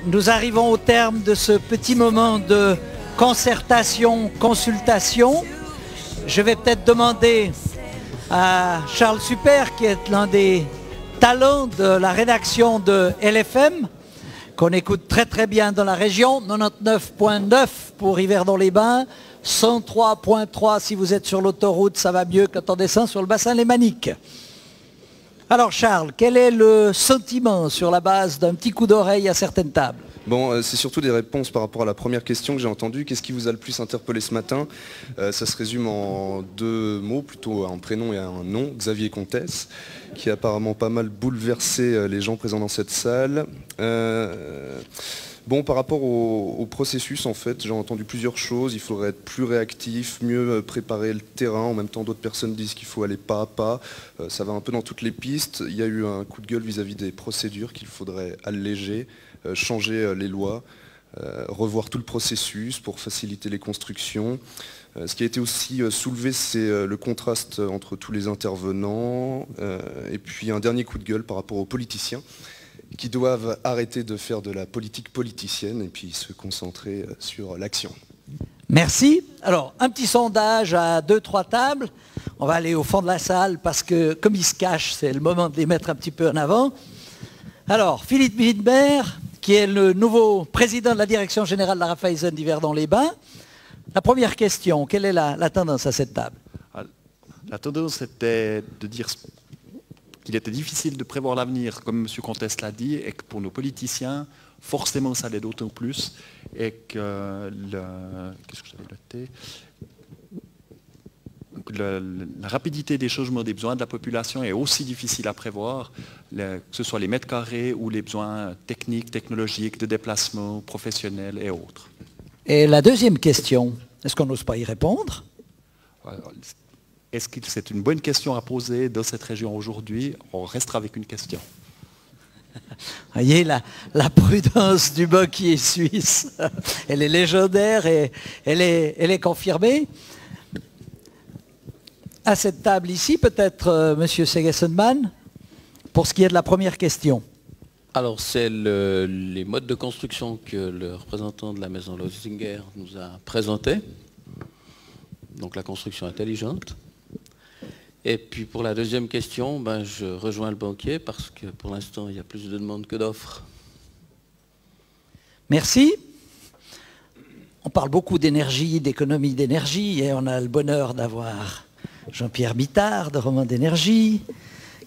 nous arrivons au terme de ce petit moment de concertation, consultation. Je vais peut-être demander à Charles Super, qui est l'un des talents de la rédaction de LFM, qu'on écoute très très bien dans la région, 99.9 pour Yverdon-les-Bains, 103.3 si vous êtes sur l'autoroute, ça va mieux quand on descend sur le bassin lémanique. Alors Charles, quel est le sentiment sur la base d'un petit coup d'oreille à certaines tables? Bon, c'est surtout des réponses par rapport à la première question que j'ai entendue. Qu'est-ce qui vous a le plus interpellé ce matin? Ça se résume en deux mots, plutôt un prénom et un nom, Xavier Comtesse, qui a apparemment pas mal bouleversé les gens présents dans cette salle. Bon, par rapport au processus, en fait, j'ai entendu plusieurs choses. Il faudrait être plus réactif, mieux préparer le terrain. En même temps, d'autres personnes disent qu'il faut aller pas à pas. Ça va un peu dans toutes les pistes. Il y a eu un coup de gueule vis-à-vis des procédures qu'il faudrait alléger, changer les lois, revoir tout le processus pour faciliter les constructions. Ce qui a été aussi soulevé, c'est le contraste entre tous les intervenants. Et puis un dernier coup de gueule par rapport aux politiciens, qui doivent arrêter de faire de la politique politicienne et puis se concentrer sur l'action. Merci. Alors, un petit sondage à 2-3 tables. On va aller au fond de la salle parce que, comme ils se cachent, c'est le moment de les mettre un petit peu en avant. Alors, Philippe Windberg, qui est le nouveau président de la direction générale de la Raiffeisen d'Yverdon-les-Bains. La première question, quelle est la tendance à cette table? La tendance était de dire qu'il était difficile de prévoir l'avenir, comme M. Comtesse l'a dit, et que pour nos politiciens, forcément ça l'est d'autant plus, et que qu'est-ce que j'avais noté, la rapidité des changements des besoins de la population est aussi difficile à prévoir, que ce soit les mètres carrés ou les besoins techniques, technologiques, de déplacement, professionnels et autres. Et la deuxième question, est-ce qu'on n'ose pas y répondre? Est-ce que c'est une bonne question à poser dans cette région aujourd'hui? On restera avec une question. Vous voyez la prudence du banquier suisse, elle est légendaire et elle est confirmée. À cette table ici, peut-être Monsieur Segessenman, pour ce qui est de la première question. Alors c'est les modes de construction que le représentant de la maison Losinger nous a présentés. Donc la construction intelligente. Et puis pour la deuxième question, je rejoins le banquier parce que pour l'instant il y a plus de demandes que d'offres. Merci. On parle beaucoup d'énergie, d'économie d'énergie, et on a le bonheur d'avoir Jean-Pierre Bittard de Roman d'énergie,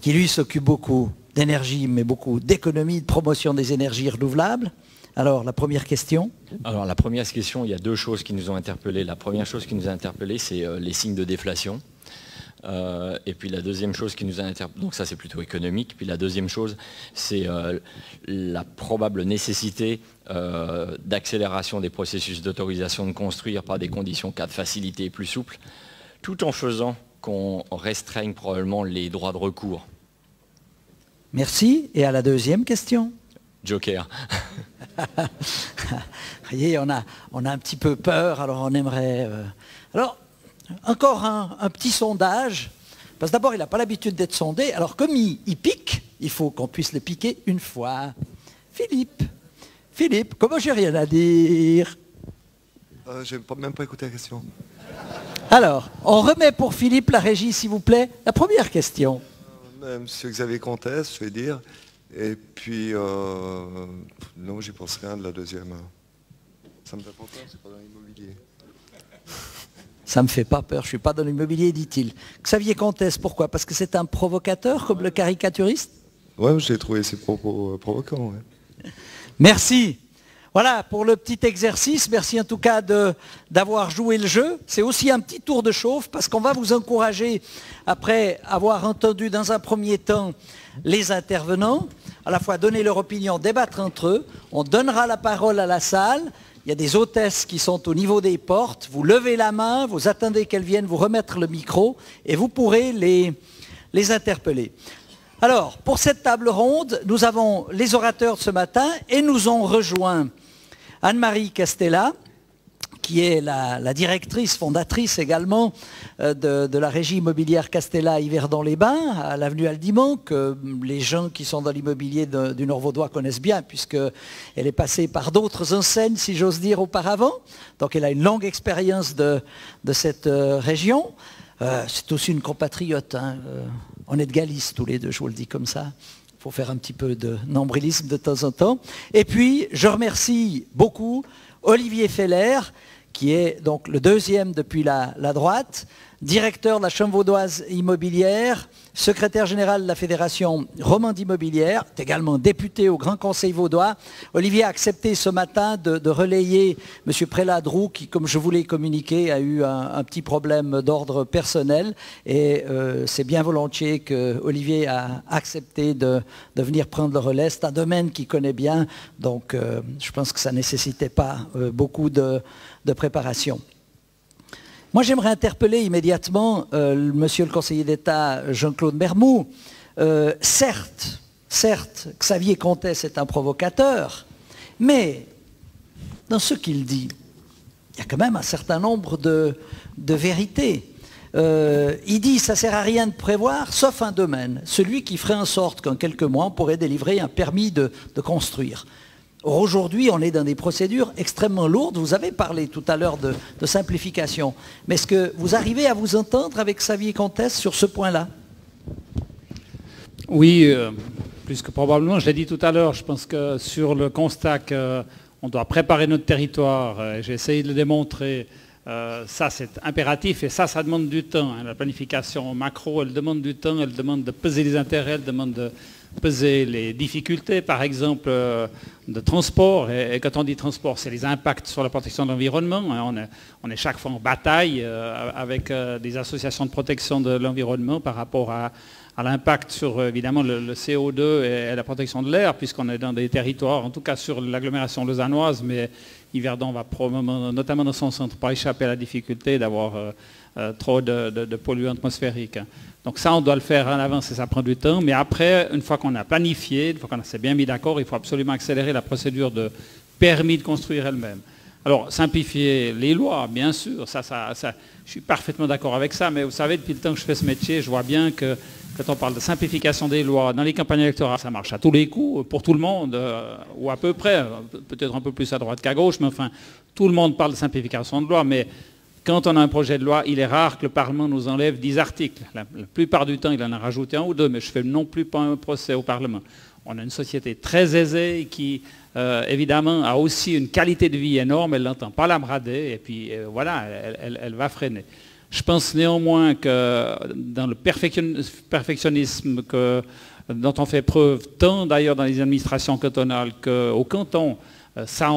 qui lui s'occupe beaucoup d'énergie, mais beaucoup d'économie, de promotion des énergies renouvelables. Alors, la première question? Alors, la première question, il y a deux choses qui nous ont interpellés. La première chose qui nous a interpellés, c'est les signes de déflation. Et puis la deuxième chose qui nous a interpellés, donc ça c'est plutôt économique, puis la deuxième chose, c'est la probable nécessité d'accélération des processus d'autorisation de construire par des conditions cadres facilitées et plus souples, tout en faisant qu'on restreigne probablement les droits de recours. Merci. Et à la deuxième question? Joker. Vous voyez, on a un petit peu peur, alors on aimerait... Alors, encore un petit sondage, parce que d'abord, il n'a pas l'habitude d'être sondé, alors comme il pique, il faut qu'on puisse le piquer une fois. Philippe, comment j'ai rien à dire? Je n'ai même pas écouté la question. Alors, on remet pour Philippe la régie, s'il vous plaît, la première question. Monsieur Xavier Comtesse, je vais dire. Et puis, non, j'y pense rien de la deuxième. Ça me fait pas peur, c'est pas dans l'immobilier. Ça me fait pas peur, je suis pas dans l'immobilier, dit-il. Xavier Comtesse, pourquoi? Parce que c'est un provocateur, comme le caricaturiste? Ouais, j'ai trouvé ses propos provocants. Ouais. Merci. Voilà pour le petit exercice. Merci en tout cas d'avoir joué le jeu. C'est aussi un petit tour de chauffe parce qu'on va vous encourager, après avoir entendu dans un premier temps les intervenants, à la fois donner leur opinion, débattre entre eux. On donnera la parole à la salle. Il y a des hôtesses qui sont au niveau des portes. Vous levez la main, vous attendez qu'elles viennent vous remettre le micro et vous pourrez les interpeller. Alors, pour cette table ronde, nous avons les orateurs de ce matin et nous ont rejoint Anne-Marie Castella, qui est la directrice, fondatrice également de la régie immobilière Castella à Yverdon-les-Bains, à l'avenue Aldimont, que les gens qui sont dans l'immobilier du Nord-Vaudois connaissent bien, puisqu'elle est passée par d'autres enseignes, si j'ose dire, auparavant. Donc elle a une longue expérience de cette région. C'est aussi une compatriote, hein. On est de Galice tous les deux, je vous le dis comme ça. Il faut faire un petit peu de nombrilisme de temps en temps. Et puis, je remercie beaucoup Olivier Feller, qui est donc le deuxième depuis la droite, directeur de la Chambre vaudoise immobilière, secrétaire général de la Fédération romande immobilière, également député au Grand Conseil vaudois. Olivier a accepté ce matin de relayer M. Préladroux, qui, comme je vous l'ai communiqué, a eu un petit problème d'ordre personnel. Et c'est bien volontiers que Olivier a accepté de venir prendre le relais. C'est un domaine qu'il connaît bien, donc je pense que ça ne nécessitait pas beaucoup de préparation. Moi, j'aimerais interpeller immédiatement monsieur le conseiller d'État Jean-Claude Mermoux. Certes, Xavier Comtesse est un provocateur, mais dans ce qu'il dit, il y a quand même un certain nombre de vérités. Il dit ça ne sert à rien de prévoir, sauf un domaine, celui qui ferait en sorte qu'en quelques mois, on pourrait délivrer un permis de construire. Or, aujourd'hui, on est dans des procédures extrêmement lourdes. Vous avez parlé tout à l'heure de simplification. Mais est-ce que vous arrivez à vous entendre avec Xavier Comtesse sur ce point-là? Oui, plus que probablement. Je l'ai dit tout à l'heure, je pense que sur le constat qu'on doit préparer notre territoire, j'ai essayé de le démontrer, ça c'est impératif et ça demande du temps. Hein. La planification macro, elle demande du temps, elle demande de peser les intérêts, elle demande de peser les difficultés, par exemple, de transport. Et quand on dit transport, c'est les impacts sur la protection de l'environnement. On est chaque fois en bataille avec des associations de protection de l'environnement par rapport à l'impact sur, évidemment, le CO2 et la protection de l'air, puisqu'on est dans des territoires, en tout cas sur l'agglomération lausannoise, mais Yverdon va probablement, notamment dans son centre, pas échapper à la difficulté d'avoir trop de polluants atmosphériques. Donc ça, on doit le faire en avance et ça prend du temps. Mais après, une fois qu'on a planifié, une fois qu'on s'est bien mis d'accord, il faut absolument accélérer la procédure de permis de construire elle-même. Alors, simplifier les lois, bien sûr, ça, je suis parfaitement d'accord avec ça. Mais vous savez, depuis le temps que je fais ce métier, je vois bien que quand on parle de simplification des lois, dans les campagnes électorales, ça marche à tous les coups, pour tout le monde, ou à peu près, peut-être un peu plus à droite qu'à gauche, mais enfin, tout le monde parle de simplification de loi. Mais quand on a un projet de loi, il est rare que le Parlement nous enlève 10 articles. La plupart du temps, il en a rajouté un ou deux, mais je ne fais non plus pas un procès au Parlement. On a une société très aisée qui, évidemment, a aussi une qualité de vie énorme. Elle n'entend pas la brader et puis voilà, elle va freiner. Je pense néanmoins que dans le perfectionnisme dont on fait preuve, tant d'ailleurs dans les administrations cantonales qu'au canton, ça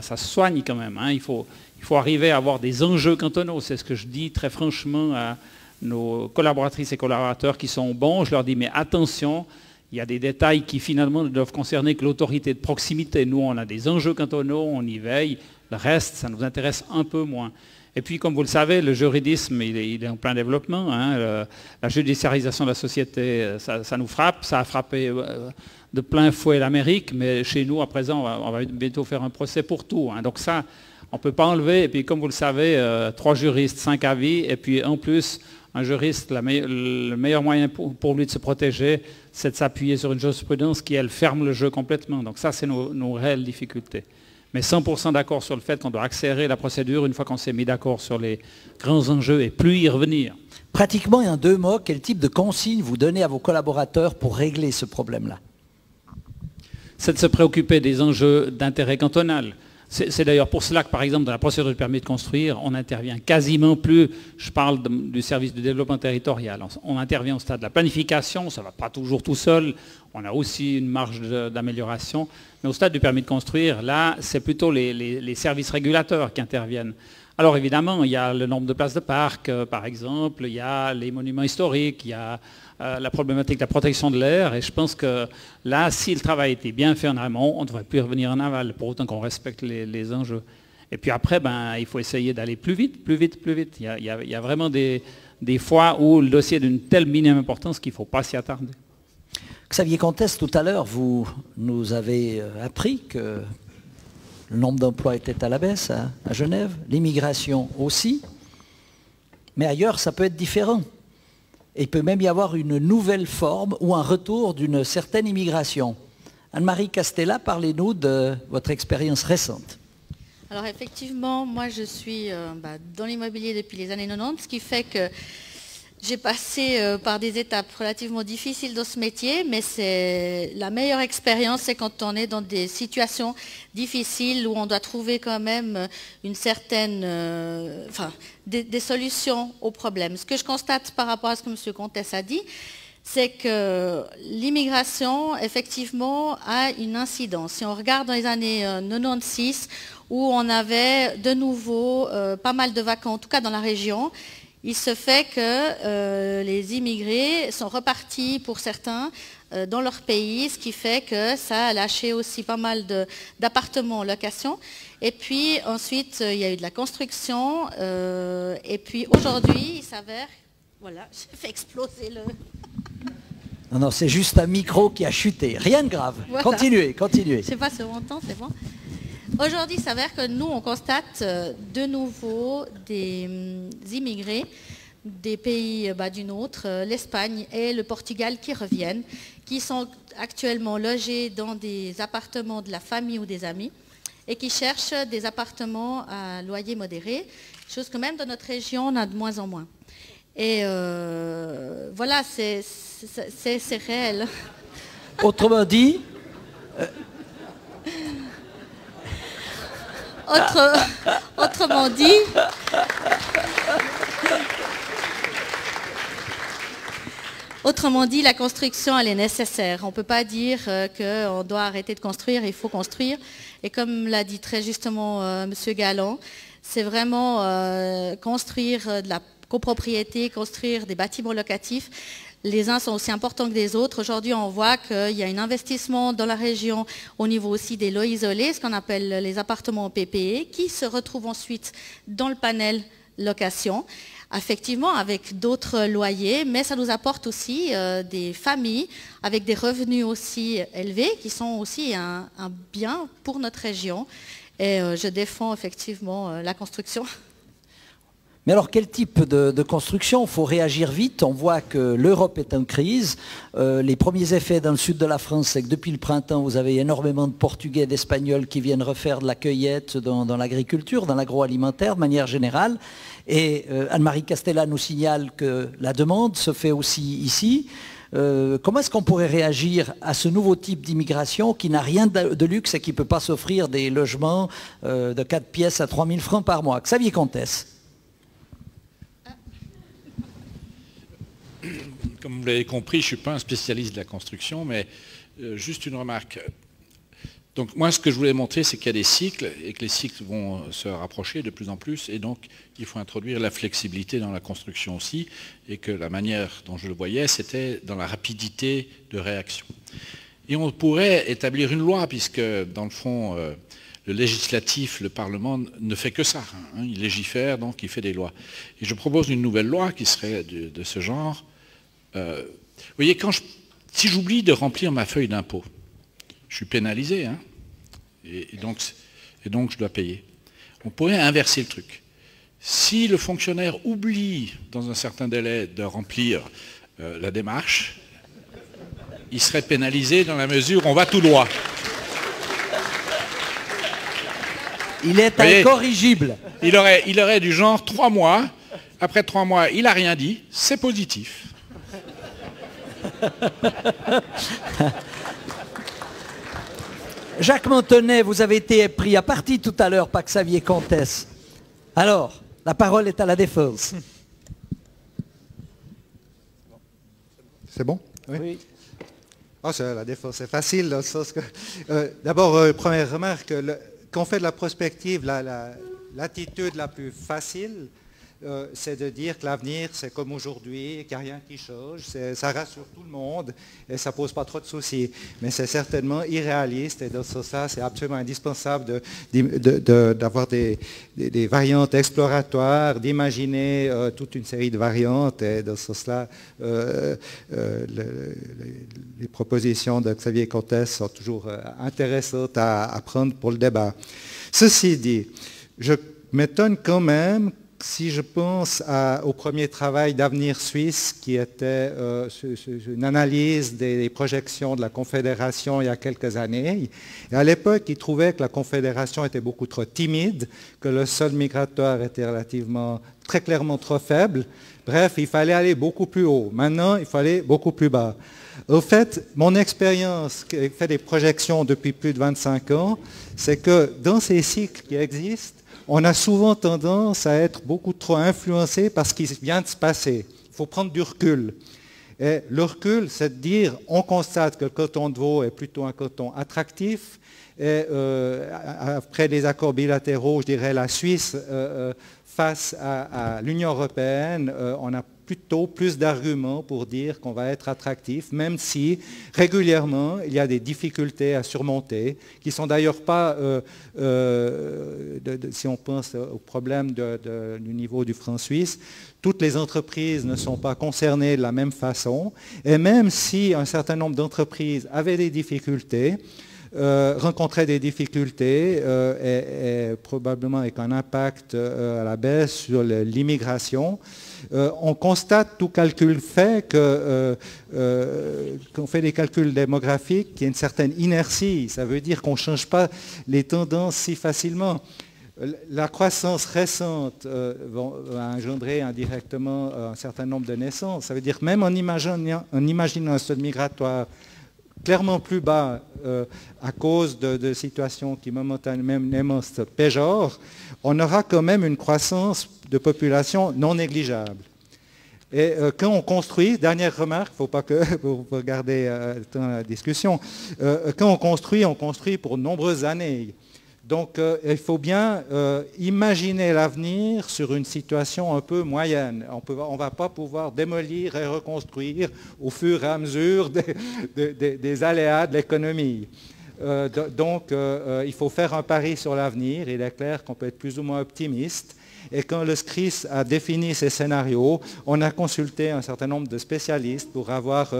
se soigne quand même. Hein. Il faut arriver à avoir des enjeux cantonaux. C'est ce que je dis très franchement à nos collaboratrices et collaborateurs qui sont bons. Je leur dis, mais attention, il y a des détails qui finalement ne doivent concerner que l'autorité de proximité. Nous, on a des enjeux cantonaux, on y veille. Le reste, ça nous intéresse un peu moins. Et puis, comme vous le savez, le juridisme, il est en plein développement. Hein. La judiciarisation de la société, ça nous frappe. Ça a frappé de plein fouet l'Amérique, mais chez nous, à présent, on va bientôt faire un procès pour tout. Hein. Donc ça, on ne peut pas enlever. Et puis, comme vous le savez, 3 juristes, 5 avis. Et puis, en plus, un juriste, le meilleur moyen pour lui de se protéger, c'est de s'appuyer sur une jurisprudence qui, elle, ferme le jeu complètement. Donc ça, c'est nos réelles difficultés. Mais 100% d'accord sur le fait qu'on doit accélérer la procédure une fois qu'on s'est mis d'accord sur les grands enjeux et plus y revenir. Pratiquement, en 2 mots, quel type de consignes vous donnez à vos collaborateurs pour régler ce problème-là? C'est de se préoccuper des enjeux d'intérêt cantonal. C'est d'ailleurs pour cela que, par exemple, dans la procédure de permis de construire, on n'intervient quasiment plus, je parle du service de développement territorial, on intervient au stade de la planification, ça ne va pas toujours tout seul, on a aussi une marge d'amélioration, mais au stade du permis de construire, là, c'est plutôt les services régulateurs qui interviennent. Alors évidemment, il y a le nombre de places de parc, par exemple, il y a les monuments historiques, il y a la problématique de la protection de l'air, et je pense que là, si le travail était bien fait en amont, on ne devrait plus revenir en aval, pour autant qu'on respecte les enjeux. Et puis après, il faut essayer d'aller plus vite, plus vite, plus vite. Il y a vraiment des fois où le dossier est d'une telle minime importance qu'il ne faut pas s'y attarder. Xavier Comtesse, tout à l'heure, vous nous avez appris que Le nombre d'emplois était à la baisse à Genève, l'immigration aussi. Mais ailleurs, ça peut être différent. Et il peut même y avoir une nouvelle forme ou un retour d'une certaine immigration. Anne-Marie Castella, parlez-nous de votre expérience récente. Alors effectivement, moi je suis dans l'immobilier depuis les années 90, ce qui fait que j'ai passé par des étapes relativement difficiles dans ce métier, mais c'est la meilleure expérience, c'est quand on est dans des situations difficiles où on doit trouver quand même une certaine, des solutions aux problèmes. Ce que je constate par rapport à ce que M. Comtesse a dit, c'est que l'immigration, effectivement, a une incidence. Si on regarde dans les années 96, où on avait de nouveau pas mal de vacances, en tout cas dans la région, il se fait que les immigrés sont repartis pour certains dans leur pays, ce qui fait que ça a lâché aussi pas mal d'appartements en location. Et puis ensuite, il y a eu de la construction. Et puis aujourd'hui, il s'avère... Voilà, j'ai fait exploser le... Non, non, c'est juste un micro qui a chuté. Rien de grave. Voilà. Continuez, continuez. Je ne sais pas si on m'entend, c'est bon. Aujourd'hui, il s'avère que nous, on constate de nouveau des immigrés des pays du nôtre, l'Espagne et le Portugal qui reviennent, qui sont actuellement logés dans des appartements de la famille ou des amis et qui cherchent des appartements à loyer modéré, chose que même dans notre région, on a de moins en moins. Et voilà, c'est réel. Autrement dit... Autrement dit, la construction, elle est nécessaire. On ne peut pas dire qu'on doit arrêter de construire, il faut construire. Et comme l'a dit très justement M. Galland, c'est vraiment construire de la copropriété, construire des bâtiments locatifs. Les uns sont aussi importants que les autres. Aujourd'hui, on voit qu'il y a un investissement dans la région au niveau aussi des lots isolés, ce qu'on appelle les appartements PPE, qui se retrouvent ensuite dans le panel location, effectivement avec d'autres loyers, mais ça nous apporte aussi des familles avec des revenus aussi élevés, qui sont aussi un bien pour notre région. Et je défends effectivement la construction. Mais alors, quel type de construction? Il faut réagir vite. On voit que l'Europe est en crise. Les premiers effets dans le sud de la France, c'est que depuis le printemps, vous avez énormément de Portugais, d'Espagnols qui viennent refaire de la cueillette dans l'agriculture, dans l'agroalimentaire de manière générale. Et Anne-Marie Castella nous signale que la demande se fait aussi ici. Comment est-ce qu'on pourrait réagir à ce nouveau type d'immigration qui n'a rien de luxe et qui ne peut pas s'offrir des logements de 4 pièces à 3 000 francs par mois? Xavier Comtesse. Comme vous l'avez compris, je ne suis pas un spécialiste de la construction, mais juste une remarque. Donc moi, ce que je voulais montrer, c'est qu'il y a des cycles et que les cycles vont se rapprocher de plus en plus, et donc il faut introduire la flexibilité dans la construction aussi, et que la manière dont je le voyais, c'était dans la rapidité de réaction. Et on pourrait établir une loi, puisque dans le fond, le législatif, le Parlement ne fait que ça. Hein, il légifère, donc il fait des lois. Et je propose une nouvelle loi qui serait de ce genre. Vous voyez, si j'oublie de remplir ma feuille d'impôt, je suis pénalisé, hein, et donc je dois payer. On pourrait inverser le truc. Si le fonctionnaire oublie dans un certain délai de remplir la démarche, il serait pénalisé dans la mesure où on va tout droit. Il est incorrigible. Il aurait du genre 3 mois. Après 3 mois, il n'a rien dit. C'est positif. Jacques Montanet, vous avez été pris à partie tout à l'heure par Xavier Comtesse. Alors, la parole est à la défense. C'est bon? Oui. Oh, la défense, c'est facile. Dans le sens que, d'abord, première remarque, quand on fait de la prospective, l'attitude la plus facile, c'est de dire que l'avenir, c'est comme aujourd'hui, qu'il n'y a rien qui change, ça rassure tout le monde et ça ne pose pas trop de soucis. Mais c'est certainement irréaliste et dans ce sens-là, c'est absolument indispensable d'avoir des variantes exploratoires, d'imaginer toute une série de variantes et dans ce sens-là, les propositions de Xavier Comtesse sont toujours intéressantes à prendre pour le débat. Ceci dit, je m'étonne quand même, si je pense au premier travail d'Avenir Suisse, qui était une analyse des projections de la Confédération il y a quelques années. Et à l'époque, il trouvait que la Confédération était beaucoup trop timide, que le solde migratoire était très clairement trop faible. Bref, il fallait aller beaucoup plus haut. Maintenant, il fallait beaucoup plus bas. Au fait, mon expérience, qui fait des projections depuis plus de 25 ans, c'est que dans ces cycles qui existent, on a souvent tendance à être beaucoup trop influencé par ce qui vient de se passer. Il faut prendre du recul. Et le recul, c'est de dire, on constate que le canton de Vaud est plutôt un canton attractif. Et après les accords bilatéraux, je dirais la Suisse, face à l'Union européenne, on a plutôt plus d'arguments pour dire qu'on va être attractif, même si régulièrement il y a des difficultés à surmonter, qui ne sont d'ailleurs pas, si on pense au problème du niveau du franc suisse, toutes les entreprises ne sont pas concernées de la même façon, et même si un certain nombre d'entreprises avaient des difficultés, rencontraient des difficultés et probablement avec un impact à la baisse sur l'immigration, on constate, tout calcul fait, qu'on fait des calculs démographiques, qu'il y a une certaine inertie. Ça veut dire qu'on ne change pas les tendances si facilement. La croissance récente va engendrer indirectement un certain nombre de naissances. Ça veut dire même en imaginant un solde migratoire clairement plus bas à cause de situations qui momentanément se péjorent, on aura quand même une croissance de population non négligeable. Et quand on construit, dernière remarque, il ne faut pas que vous regardez le temps de la discussion, quand on construit pour de nombreuses années. Donc il faut bien imaginer l'avenir sur une situation un peu moyenne. On ne va pas pouvoir démolir et reconstruire au fur et à mesure des aléas de l'économie. Donc il faut faire un pari sur l'avenir. Il est clair qu'on peut être plus ou moins optimiste. Et quand le SCRIS a défini ces scénarios, on a consulté un certain nombre de spécialistes pour avoir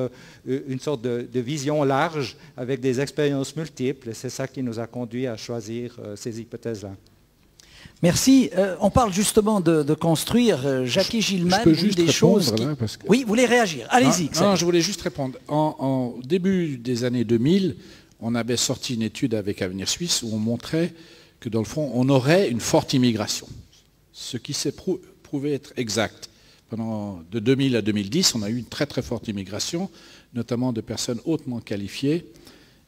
une sorte de vision large avec des expériences multiples. Et c'est ça qui nous a conduit à choisir ces hypothèses-là. Merci. On parle justement de construire. Jackie Gilman, une des choses... Parce que... Oui, vous voulez réagir? Allez-y. Non, je voulais juste répondre. Au début des années 2000, on avait sorti une étude avec Avenir Suisse où on montrait que dans le fond, on aurait une forte immigration. Ce qui s'est prouvé être exact. De 2000 à 2010, on a eu une très très forte immigration, notamment de personnes hautement qualifiées,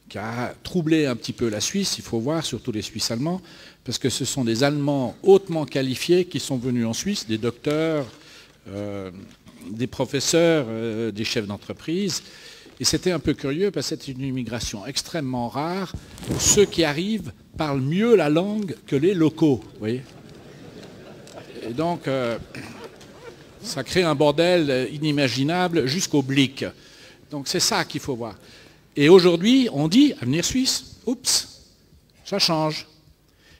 qui a troublé un petit peu la Suisse, il faut voir, surtout les Suisses allemands, parce que ce sont des Allemands hautement qualifiés qui sont venus en Suisse, des docteurs, des professeurs, des chefs d'entreprise. Et c'était un peu curieux parce que c'est une immigration extrêmement rare où ceux qui arrivent parlent mieux la langue que les locaux. Vous voyez ? Et donc, ça crée un bordel inimaginable jusqu'au blic. Donc c'est ça qu'il faut voir. Et aujourd'hui, on dit, Avenir Suisse, oups, ça change.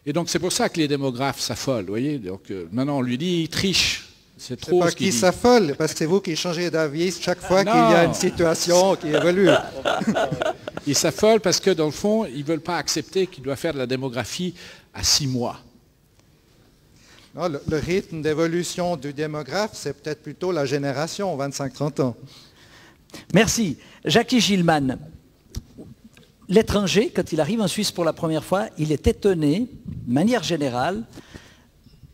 Et donc c'est pour ça que les démographes s'affolent, vous voyez. Donc maintenant on lui dit, il triche. C'est trop pas ce qu'il qui dit. s'affole, parce que c'est vous qui changez d'avis chaque fois qu'il y a une situation qui évolue. Ils s'affolent parce que dans le fond, ils ne veulent pas accepter qu'il doit faire de la démographie à 6 mois. Non, le rythme d'évolution du démographe, c'est peut-être plutôt la génération, 25-30 ans. Merci. Jackie Gilman, l'étranger, quand il arrive en Suisse pour la première fois, il est étonné, de manière générale,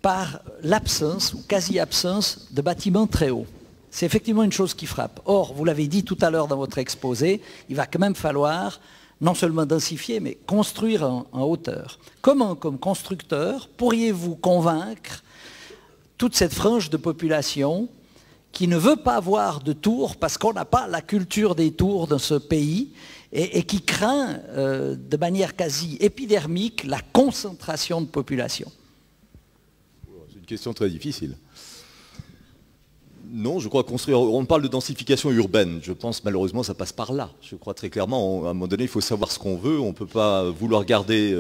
par l'absence ou quasi-absence de bâtiments très hauts. C'est effectivement une chose qui frappe. Or, vous l'avez dit tout à l'heure dans votre exposé, il va quand même falloir non seulement densifier, mais construire en hauteur. Comment, comme constructeur, pourriez-vous convaincre toute cette frange de population qui ne veut pas voir de tours parce qu'on n'a pas la culture des tours dans ce pays et qui craint de manière quasi épidermique la concentration de population? C'est une question très difficile. Non, je crois construire. On parle de densification urbaine. Je pense malheureusement ça passe par là. Je crois très clairement, à un moment donné, il faut savoir ce qu'on veut. On ne peut pas vouloir garder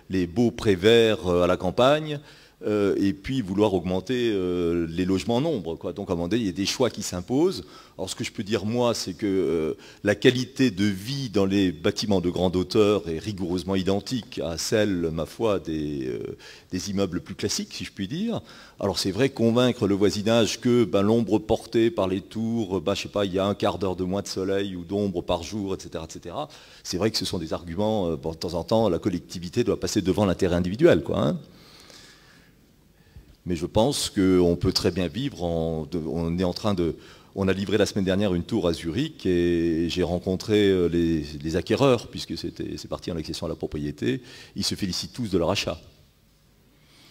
les beaux prés verts à la campagne. et puis vouloir augmenter les logements en nombre, quoi. Donc à un moment donné, il y a des choix qui s'imposent. Alors ce que je peux dire moi, c'est que la qualité de vie dans les bâtiments de grande hauteur est rigoureusement identique à celle, ma foi, des immeubles plus classiques, si je puis dire. Alors c'est vrai, convaincre le voisinage que l'ombre portée par les tours, je sais pas, il y a un quart d'heure de moins de soleil ou d'ombre par jour, etc., etc. C'est vrai que ce sont des arguments, de temps en temps, la collectivité doit passer devant l'intérêt individuel, quoi, hein. Mais je pense qu'on peut très bien vivre, on a livré la semaine dernière une tour à Zurich et j'ai rencontré les acquéreurs, puisque c'est parti en accession à la propriété. Ils se félicitent tous de leur achat.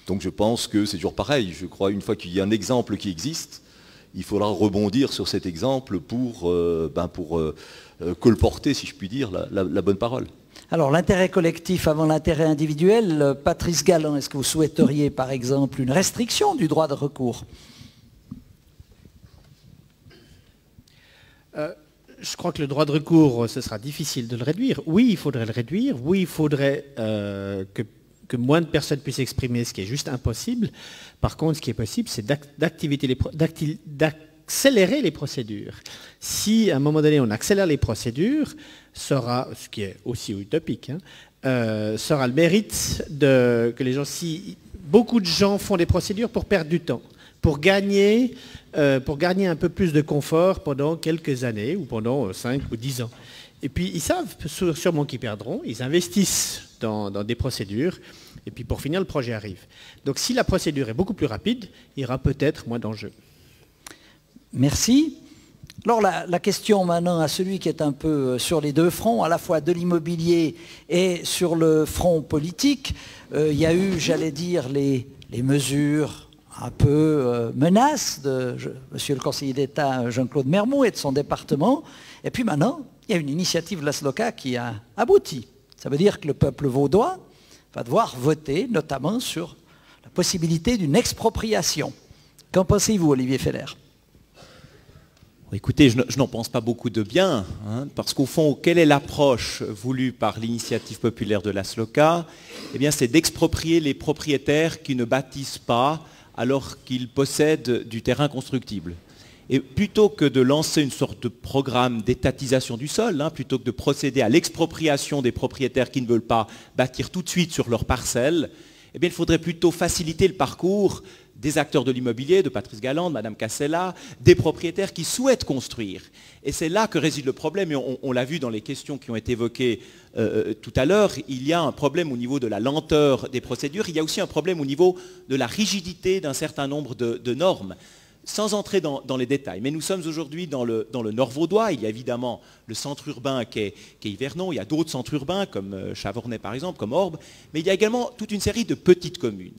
Donc je pense que c'est toujours pareil. Je crois une fois qu'il y a un exemple qui existe, il faudra rebondir sur cet exemple pour colporter, si je puis dire, la bonne parole. Alors, l'intérêt collectif avant l'intérêt individuel, Patrice Galland, est-ce que vous souhaiteriez, par exemple, une restriction du droit de recours? Je crois que le droit de recours, ce sera difficile de le réduire. Oui, il faudrait le réduire. Oui, il faudrait que moins de personnes puissent s'exprimer, ce qui est juste impossible. Par contre, ce qui est possible, c'est d'accélérer les procédures. Si, à un moment donné, on accélère les procédures, ce qui est aussi utopique, sera le mérite que les gens... Si beaucoup de gens font des procédures pour perdre du temps, pour gagner un peu plus de confort pendant quelques années ou pendant 5 ou 10 ans. Et puis, ils savent sûrement qu'ils perdront, ils investissent dans des procédures, et puis pour finir, le projet arrive. Donc si la procédure est beaucoup plus rapide, il y aura peut-être moins d'enjeux. Merci. Alors la question maintenant à celui qui est un peu sur les deux fronts, à la fois de l'immobilier et sur le front politique, il y a eu, j'allais dire, les mesures un peu menaces de monsieur le conseiller d'État Jean-Claude Mermoux et de son département. Et puis maintenant, il y a une initiative de la SLOCA qui a abouti. Ça veut dire que le peuple vaudois va devoir voter, notamment sur la possibilité d'une expropriation. Qu'en pensez-vous, Olivier Feller? Écoutez, je n'en pense pas beaucoup de bien, parce qu'au fond, quelle est l'approche voulue par l'initiative populaire de la SLOCA? Eh bien, c'est d'exproprier les propriétaires qui ne bâtissent pas alors qu'ils possèdent du terrain constructible. Et plutôt que de lancer une sorte de programme d'étatisation du sol, plutôt que de procéder à l'expropriation des propriétaires qui ne veulent pas bâtir tout de suite sur leurs parcelles, eh bien, il faudrait plutôt faciliter le parcours des acteurs de l'immobilier, de Patrice Galland, de Mme Cassella, des propriétaires qui souhaitent construire. Et c'est là que réside le problème, et on l'a vu dans les questions qui ont été évoquées tout à l'heure, il y a un problème au niveau de la lenteur des procédures, il y a aussi un problème au niveau de la rigidité d'un certain nombre de normes. Sans entrer dans les détails, mais nous sommes aujourd'hui dans le Nord vaudois, il y a évidemment le centre urbain qui est Yvernon, il y a d'autres centres urbains comme Chavornay par exemple, comme Orbe, mais il y a également toute une série de petites communes.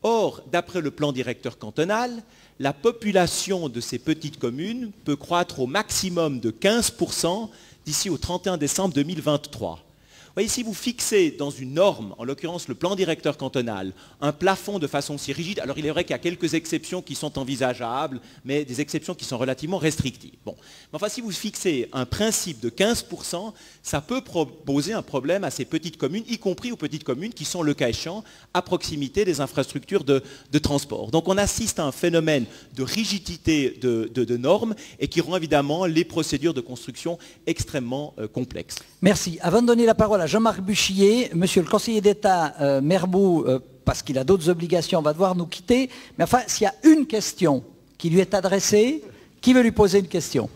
Or, d'après le plan directeur cantonal, la population de ces petites communes peut croître au maximum de 15% d'ici au 31 décembre 2023. Vous voyez, si vous fixez dans une norme, en l'occurrence le plan directeur cantonal, un plafond de façon si rigide, alors il est vrai qu'il y a quelques exceptions qui sont envisageables, mais des exceptions qui sont relativement restrictives. Bon. Mais enfin, si vous fixez un principe de 15%, ça peut poser un problème à ces petites communes, y compris aux petites communes qui sont, le cas échéant, à proximité des infrastructures de transport. Donc on assiste à un phénomène de rigidité de normes et qui rend évidemment les procédures de construction extrêmement complexes. Merci. Avant de donner la parole à Jean-Marc Buchier, monsieur le conseiller d'État Mermoux, parce qu'il a d'autres obligations, va devoir nous quitter. Mais enfin, s'il y a une question qui lui est adressée, qui veut lui poser une question?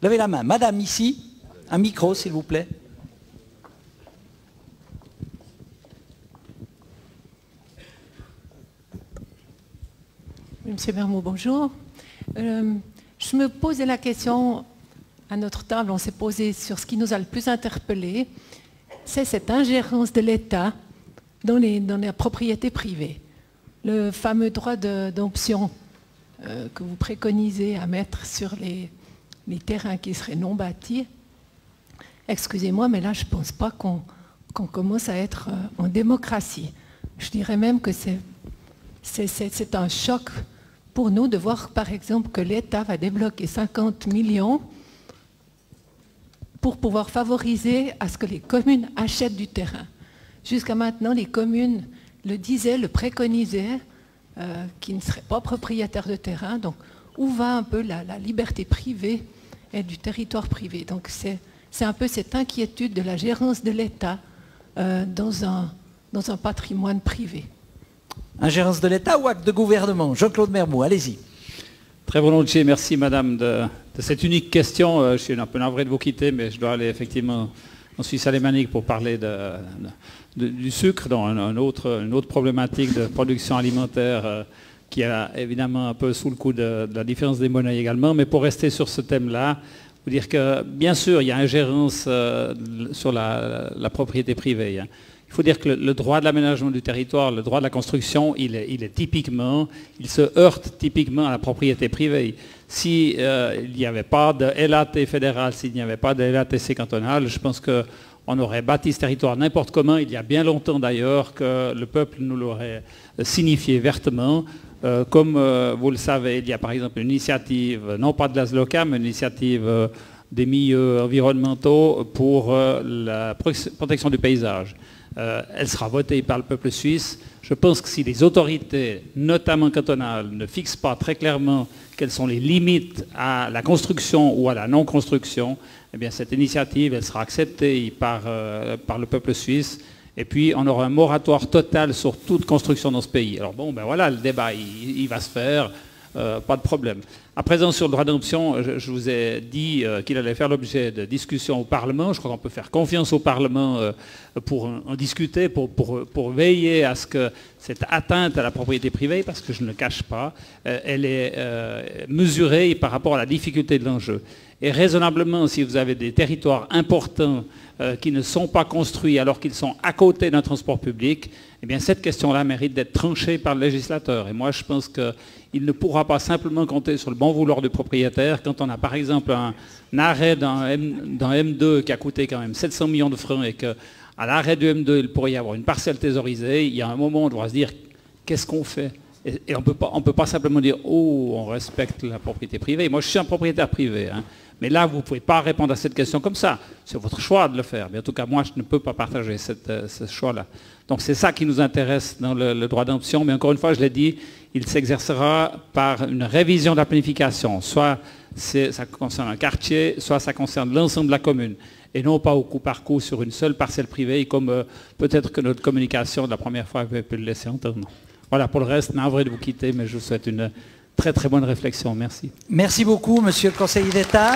Levez la main. Madame, ici, un micro, s'il vous plaît. Monsieur Mermoux, bonjour. Je me posais la question, à notre table, on s'est posé sur ce qui nous a le plus interpellé, c'est cette ingérence de l'État dans la propriété privée. Le fameux droit d'option que vous préconisez à mettre sur les terrains qui seraient non bâtis. Excusez-moi, mais là, je ne pense pas qu'on commence à être en démocratie. Je dirais même que c'est un choc pour nous de voir, par exemple, que l'État va débloquer 50 millions pour pouvoir favoriser à ce que les communes achètent du terrain. Jusqu'à maintenant, les communes, le disait, le préconisait, qui ne serait pas propriétaire de terrain. Donc, où va un peu la liberté privée et du territoire privé? Donc, c'est un peu cette inquiétude de la gérance de l'État dans un patrimoine privé. Ingérence de l'État ou acte de gouvernement? Jean-Claude Mermoz, allez-y. Très volontiers, merci madame de cette unique question. Je suis un peu navré de vous quitter, mais je dois aller effectivement en Suisse alémanique pour parler du sucre, dans une autre problématique de production alimentaire qui est évidemment un peu sous le coup de la différence des monnaies également. Mais pour rester sur ce thème-là, vous dire que bien sûr, il y a ingérence sur la propriété privée. Hein. Il faut dire que le droit de l'aménagement du territoire, le droit de la construction, il se heurte typiquement à la propriété privée. S'il n'y avait pas de LAT fédéral, s'il n'y avait pas de LATC cantonal, je pense qu'on aurait bâti ce territoire n'importe comment, il y a bien longtemps d'ailleurs, que le peuple nous l'aurait signifié vertement. Comme vous le savez, il y a par exemple une initiative, non pas de la SLOCA, mais une initiative des milieux environnementaux pour la protection du paysage. Elle sera votée par le peuple suisse. Je pense que si les autorités, notamment cantonales, ne fixent pas très clairement quelles sont les limites à la construction ou à la non-construction, eh bien cette initiative, elle sera acceptée par le peuple suisse. Et puis on aura un moratoire total sur toute construction dans ce pays. Alors bon, ben voilà, le débat, il va se faire, pas de problème. À présent, sur le droit d'option, je vous ai dit qu'il allait faire l'objet de discussions au Parlement. Je crois qu'on peut faire confiance au Parlement pour en discuter, pour veiller à ce que cette atteinte à la propriété privée, parce que je ne le cache pas, elle est mesurée par rapport à la difficulté de l'enjeu. Et raisonnablement, si vous avez des territoires importants qui ne sont pas construits alors qu'ils sont à côté d'un transport public, eh bien cette question-là mérite d'être tranchée par le législateur. Et moi, je pense qu'il ne pourra pas simplement compter sur le bon vouloir du propriétaire quand on a par exemple un arrêt dans M2 qui a coûté quand même 700 millions de francs et qu'à l'arrêt du M2, il pourrait y avoir une parcelle thésaurisée. Il y a un moment où on doit se dire qu'est-ce qu'on fait? Et on ne peut pas simplement dire « Oh, on respecte la propriété privée ». Moi, je suis un propriétaire privé. Hein. Mais là, vous ne pouvez pas répondre à cette question comme ça. C'est votre choix de le faire. Mais en tout cas, moi, je ne peux pas partager ce choix-là. Donc, c'est ça qui nous intéresse dans le droit d'option. Mais encore une fois, je l'ai dit, il s'exercera par une révision de la planification. Soit ça concerne un quartier, soit ça concerne l'ensemble de la commune. Et non pas au coup par coup sur une seule parcelle privée, comme peut-être que notre communication de la première fois avait pu le laisser entendre. Voilà, pour le reste, navré de vous quitter, mais je vous souhaite une très très bonne réflexion. Merci. Merci beaucoup, monsieur le conseiller d'État.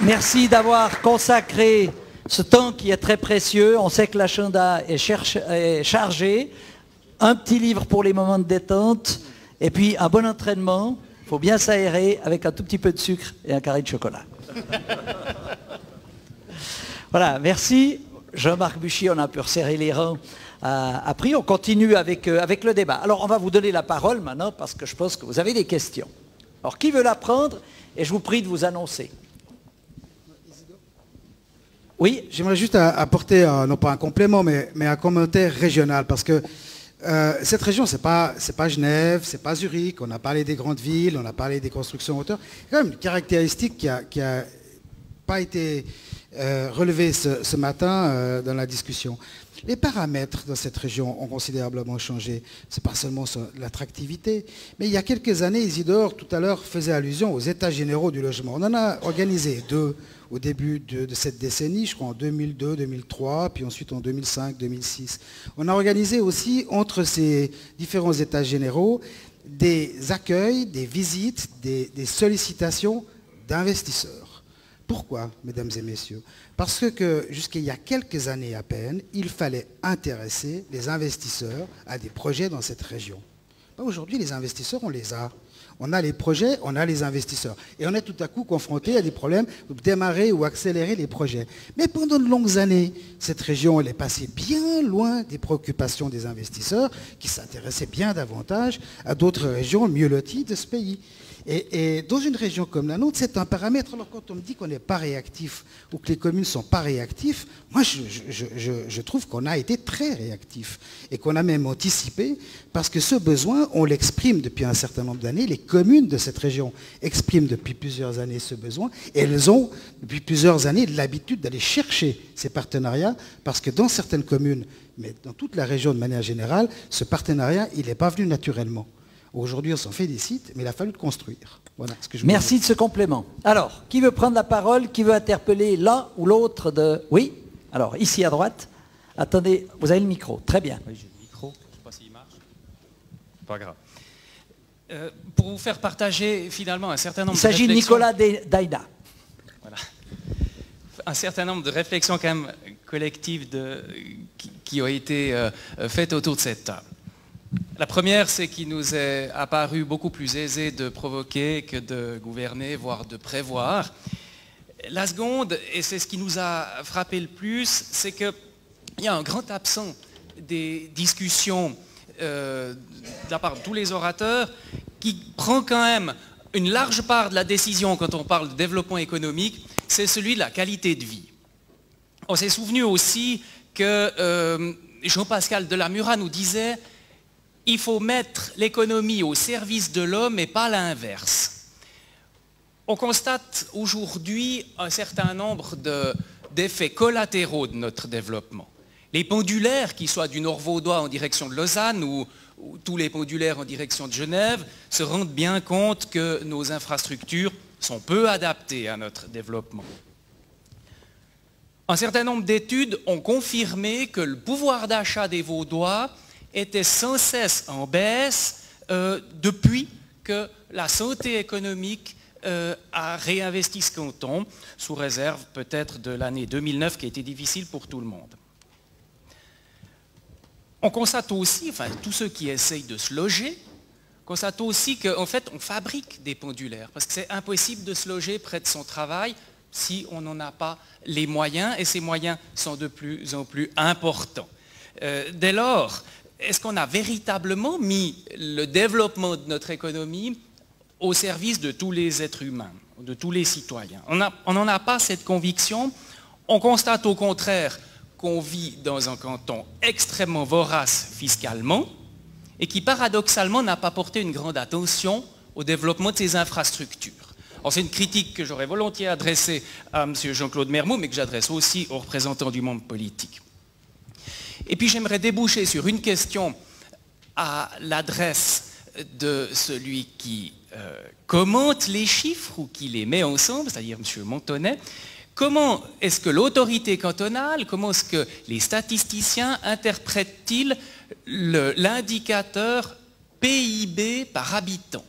Merci d'avoir consacré ce temps qui est très précieux. On sait que l'agenda est chargé. Un petit livre pour les moments de détente et puis un bon entraînement. Il faut bien s'aérer avec un tout petit peu de sucre et un carré de chocolat. Voilà, merci. Jean-Marc Buchy, on a pu resserrer les rangs. Après, on continue avec le débat. Alors, on va vous donner la parole maintenant parce que je pense que vous avez des questions. Alors, qui veut la prendre? Et je vous prie de vous annoncer. Oui. J'aimerais juste apporter, non pas un complément, mais un commentaire régional. Parce que cette région, c'est pas Genève, c'est pas Zurich. On a parlé des grandes villes, on a parlé des constructions en hauteur. Il y a quand même une caractéristique qui a pas été relevée ce matin dans la discussion. Les paramètres dans cette région ont considérablement changé. Ce n'est pas seulement l'attractivité, mais il y a quelques années, Isidore, tout à l'heure, faisait allusion aux états généraux du logement. On en a organisé 2 au début de cette décennie, je crois en 2002, 2003, puis ensuite en 2005, 2006. On a organisé aussi, entre ces différents états généraux, des accueils, des visites, des sollicitations d'investisseurs. Pourquoi, mesdames et messieurs? Parce que jusqu'à il y a quelques années à peine, il fallait intéresser les investisseurs à des projets dans cette région. Aujourd'hui, les investisseurs, on les a. On a les projets, on a les investisseurs. Et on est tout à coup confronté à des problèmes pour démarrer ou accélérer les projets. Mais pendant de longues années, cette région, elle est passée bien loin des préoccupations des investisseurs qui s'intéressaient bien davantage à d'autres régions mieux loties de ce pays. Et dans une région comme la nôtre, c'est un paramètre. Alors quand on me dit qu'on n'est pas réactif ou que les communes ne sont pas réactifs, moi je trouve qu'on a été très réactif et qu'on a même anticipé, parce que ce besoin, on l'exprime depuis un certain nombre d'années. Les communes de cette région expriment depuis plusieurs années ce besoin, et elles ont depuis plusieurs années l'habitude d'aller chercher ces partenariats, parce que dans certaines communes, mais dans toute la région de manière générale, ce partenariat, il n'est pas venu naturellement. Aujourd'hui, on s'en félicite, mais il a fallu le construire. Voilà ce que je Merci de ce complément. Alors, qui veut prendre la parole? Qui veut interpeller l'un ou l'autre de... Oui? Alors, ici à droite. Attendez, vous avez le micro. Très bien. Oui, j'ai le micro. Je ne sais pas s'il marche. Pas grave. Pour vous faire partager finalement un certain nombre de réflexions... Il s'agit de Nicolas Daïda. Voilà. Un certain nombre de réflexions quand même collectives qui ont été faites autour de cette table. La première, c'est qu'il nous est apparu beaucoup plus aisé de provoquer que de gouverner, voire de prévoir. La seconde, et c'est ce qui nous a frappé le plus, c'est qu'il y a un grand absent des discussions de la part de tous les orateurs, qui prend quand même une large part de la décision quand on parle de développement économique, c'est celui de la qualité de vie. On s'est souvenu aussi que Jean-Pascal Delamura nous disait: il faut mettre l'économie au service de l'homme et pas l'inverse. On constate aujourd'hui un certain nombre d'effets collatéraux de notre développement. Les pendulaires, qu'ils soient du Nord-Vaudois en direction de Lausanne ou tous les pendulaires en direction de Genève, se rendent bien compte que nos infrastructures sont peu adaptées à notre développement. Un certain nombre d'études ont confirmé que le pouvoir d'achat des Vaudois était sans cesse en baisse depuis que la santé économique a réinvesti ce canton, sous réserve peut-être de l'année 2009 qui a été difficile pour tout le monde. On constate aussi, enfin tous ceux qui essayent de se loger, constatent aussi qu'en fait on fabrique des pendulaires, parce que c'est impossible de se loger près de son travail si on n'en a pas les moyens, et ces moyens sont de plus en plus importants. Dès lors, est-ce qu'on a véritablement mis le développement de notre économie au service de tous les êtres humains, de tous les citoyens? On n'en a pas cette conviction. On constate au contraire qu'on vit dans un canton extrêmement vorace fiscalement et qui paradoxalement n'a pas porté une grande attention au développement de ses infrastructures. C'est une critique que j'aurais volontiers adressée à M. Jean-Claude Mermoz, mais que j'adresse aussi aux représentants du monde politique. Et puis j'aimerais déboucher sur une question à l'adresse de celui qui commente les chiffres ou qui les met ensemble, c'est-à-dire M. Montonnet. Comment est-ce que l'autorité cantonale, comment est-ce que les statisticiens interprètent-ils l'indicateur PIB par habitant?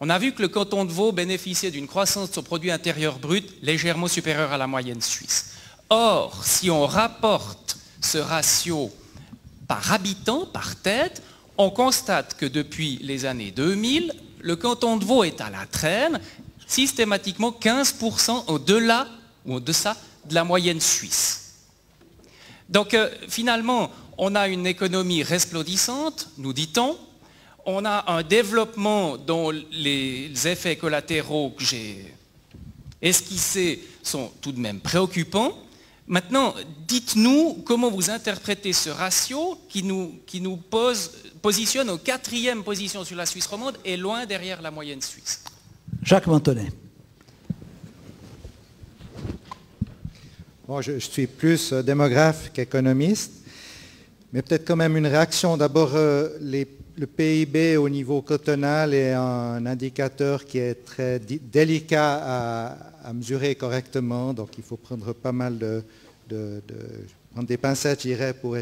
On a vu que le canton de Vaud bénéficiait d'une croissance de son produit intérieur brut légèrement supérieure à la moyenne suisse. Or, si on rapporte ce ratio par habitant, par tête, on constate que depuis les années 2000, le canton de Vaud est à la traîne, systématiquement 15% au-delà ou au-deçà de la moyenne suisse. Donc finalement, on a une économie resplendissante, nous dit-on, on a un développement dont les effets collatéraux que j'ai esquissés sont tout de même préoccupants. Maintenant, dites-nous comment vous interprétez ce ratio qui nous positionne en 4e position sur la Suisse romande et loin derrière la moyenne suisse. Jacques Montonnet. Bon, je suis plus démographe qu'économiste, mais peut-être quand même une réaction. D'abord, le PIB au niveau cantonal est un indicateur qui est très délicat à mesurer correctement, donc il faut prendre pas mal prendre des pincettes, je dirais, pour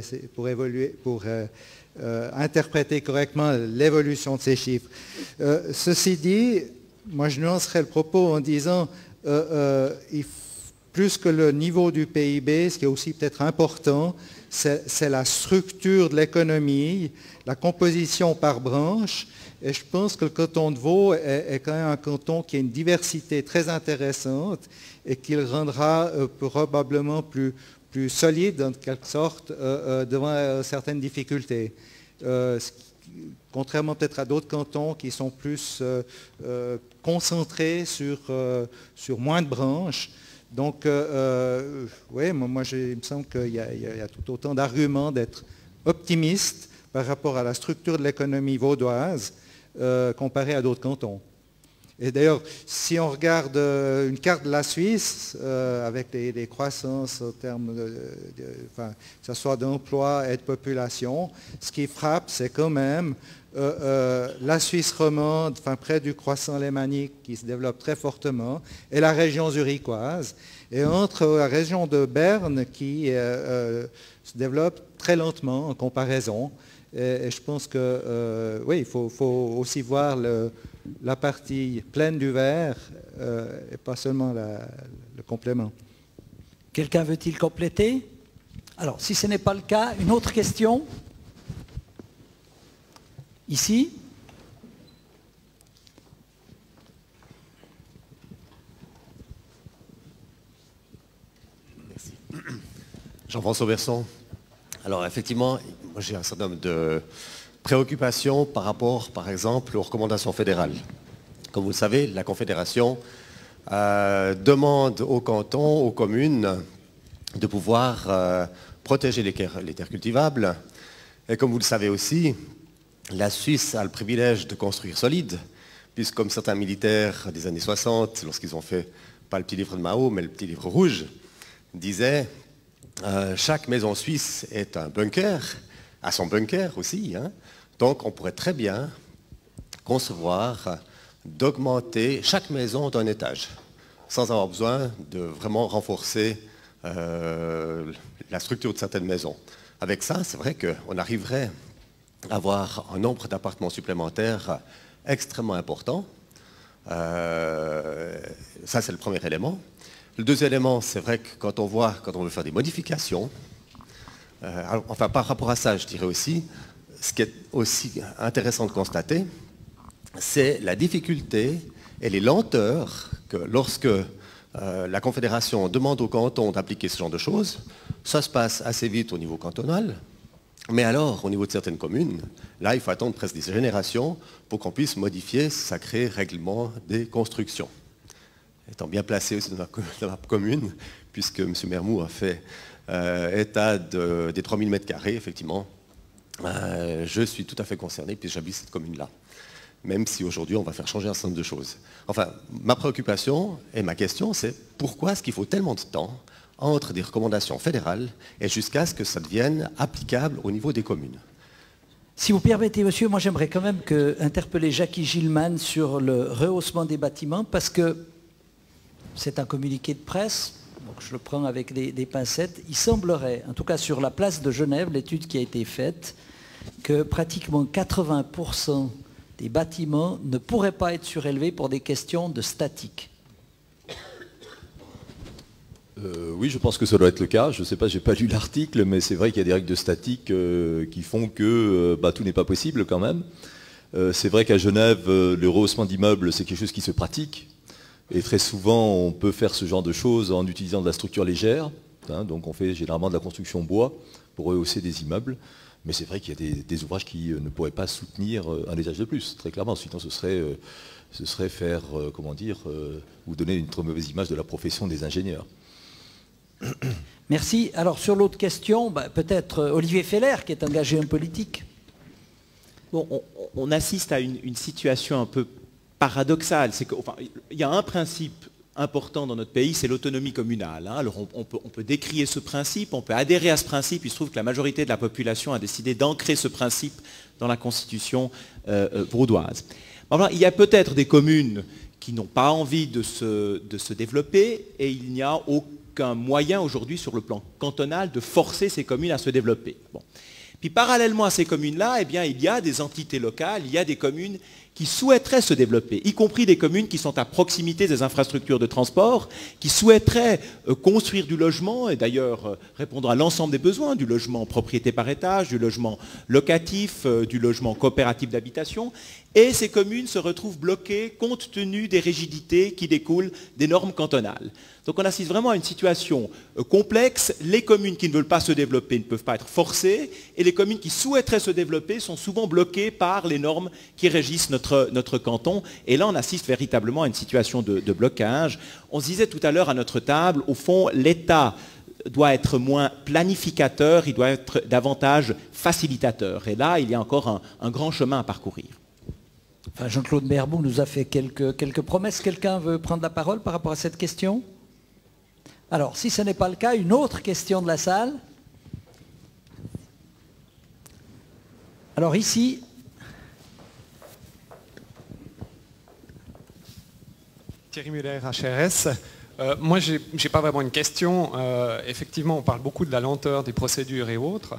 interpréter correctement l'évolution de ces chiffres. Ceci dit, moi je nuancerais le propos en disant plus que le niveau du PIB, ce qui est aussi peut-être important, c'est la structure de l'économie, la composition par branche. Et je pense que le canton de Vaud est quand même un canton qui a une diversité très intéressante et qui le rendra probablement plus solide, en quelque sorte, devant certaines difficultés. contrairement peut-être à d'autres cantons qui sont plus concentrés sur moins de branches. Donc, oui, moi il me semble qu'il y a tout autant d'arguments d'être optimiste par rapport à la structure de l'économie vaudoise comparée à d'autres cantons. Et d'ailleurs, si on regarde une carte de la Suisse, avec les croissances en termes que ce soit d'emploi et de population, ce qui frappe, c'est quand même la Suisse romande, près du croissant lémanique qui se développe très fortement, et la région zurichoise, et entre la région de Berne qui se développe très lentement en comparaison. Et je pense que oui, il faut aussi voir la partie pleine du verre et pas seulement le complément. Quelqu'un veut-il compléter? Alors, si ce n'est pas le cas, une autre question? Ici? Merci. Jean-François Berson. Alors effectivement, moi j'ai un certain nombre de préoccupations par rapport, par exemple, aux recommandations fédérales. Comme vous le savez, la Confédération demande aux cantons, aux communes, de pouvoir protéger les terres cultivables. Et comme vous le savez aussi, la Suisse a le privilège de construire solide, puisque comme certains militaires des années 60, lorsqu'ils ont fait, pas le petit livre de Mao, mais le petit livre rouge, disaient chaque maison suisse est un bunker, a son bunker aussi, hein. Donc on pourrait très bien concevoir d'augmenter chaque maison d'un étage, sans avoir besoin de vraiment renforcer la structure de certaines maisons. Avec ça, c'est vrai qu'on arriverait à avoir un nombre d'appartements supplémentaires extrêmement important. Ça, c'est le premier élément. Le deuxième élément, c'est vrai que quand on veut faire des modifications, enfin par rapport à ça, je dirais aussi, ce qui est aussi intéressant de constater, c'est la difficulté et les lenteurs que lorsque la Confédération demande aux cantons d'appliquer ce genre de choses, ça se passe assez vite au niveau cantonal, mais alors au niveau de certaines communes, là il faut attendre presque des générations pour qu'on puisse modifier ce sacré règlement des constructions. Étant bien placé aussi dans ma commune, puisque M. Mermoux a fait état des 3000 m², effectivement, je suis tout à fait concerné, puisque j'habite cette commune-là. Même si aujourd'hui on va faire changer un certain nombre de choses. Enfin, ma préoccupation et ma question, c'est pourquoi est-ce qu'il faut tellement de temps entre des recommandations fédérales et jusqu'à ce que ça devienne applicable au niveau des communes? Si vous permettez, monsieur, moi j'aimerais quand même interpeller Jackie Gilman sur le rehaussement des bâtiments, parce que c'est un communiqué de presse, donc je le prends avec des pincettes. Il semblerait, en tout cas sur la place de Genève, l'étude qui a été faite, que pratiquement 80% des bâtiments ne pourraient pas être surélevés pour des questions de statique. Oui, je pense que ça doit être le cas. Je ne sais pas, je n'ai pas lu l'article, mais c'est vrai qu'il y a des règles de statique qui font que tout n'est pas possible quand même. C'est vrai qu'à Genève, le rehaussement d'immeubles, c'est quelque chose qui se pratique. Et très souvent, on peut faire ce genre de choses en utilisant de la structure légère. Hein, donc on fait généralement de la construction bois pour rehausser des immeubles. Mais c'est vrai qu'il y a des ouvrages qui ne pourraient pas soutenir un étage de plus, très clairement. Sinon, ce serait faire, comment dire, vous donner une très mauvaise image de la profession des ingénieurs. Merci. Alors sur l'autre question, peut-être Olivier Feller qui est engagé en politique. Bon, on assiste à une situation un peu paradoxale. C'est qu'il y a un principe important dans notre pays, c'est l'autonomie communale. Hein. Alors on peut décrier ce principe, on peut adhérer à ce principe. Il se trouve que la majorité de la population a décidé d'ancrer ce principe dans la constitution vaudoise. Enfin, il y a peut-être des communes qui n'ont pas envie de se développer et il n'y a aucun moyen aujourd'hui sur le plan cantonal de forcer ces communes à se développer. Bon. Puis parallèlement à ces communes-là, eh bien, il y a des entités locales, il y a des communes qui souhaiteraient se développer, y compris des communes qui sont à proximité des infrastructures de transport, qui souhaiteraient construire du logement et d'ailleurs répondre à l'ensemble des besoins, du logement propriété par étage, du logement locatif, du logement coopératif d'habitation. Et ces communes se retrouvent bloquées compte tenu des rigidités qui découlent des normes cantonales. Donc on assiste vraiment à une situation complexe. Les communes qui ne veulent pas se développer ne peuvent pas être forcées, et les communes qui souhaiteraient se développer sont souvent bloquées par les normes qui régissent notre canton. Et là, on assiste véritablement à une situation de blocage. On se disait tout à l'heure à notre table, au fond, l'État doit être moins planificateur, il doit être davantage facilitateur. Et là, il y a encore un grand chemin à parcourir. Enfin, Jean-Claude Berbou nous a fait quelques promesses. Quelqu'un veut prendre la parole par rapport à cette question? Alors, si ce n'est pas le cas, une autre question de la salle. Alors ici. Thierry Muller, HRS. Moi, je n'ai pas vraiment une question. Effectivement, on parle beaucoup de la lenteur des procédures et autres.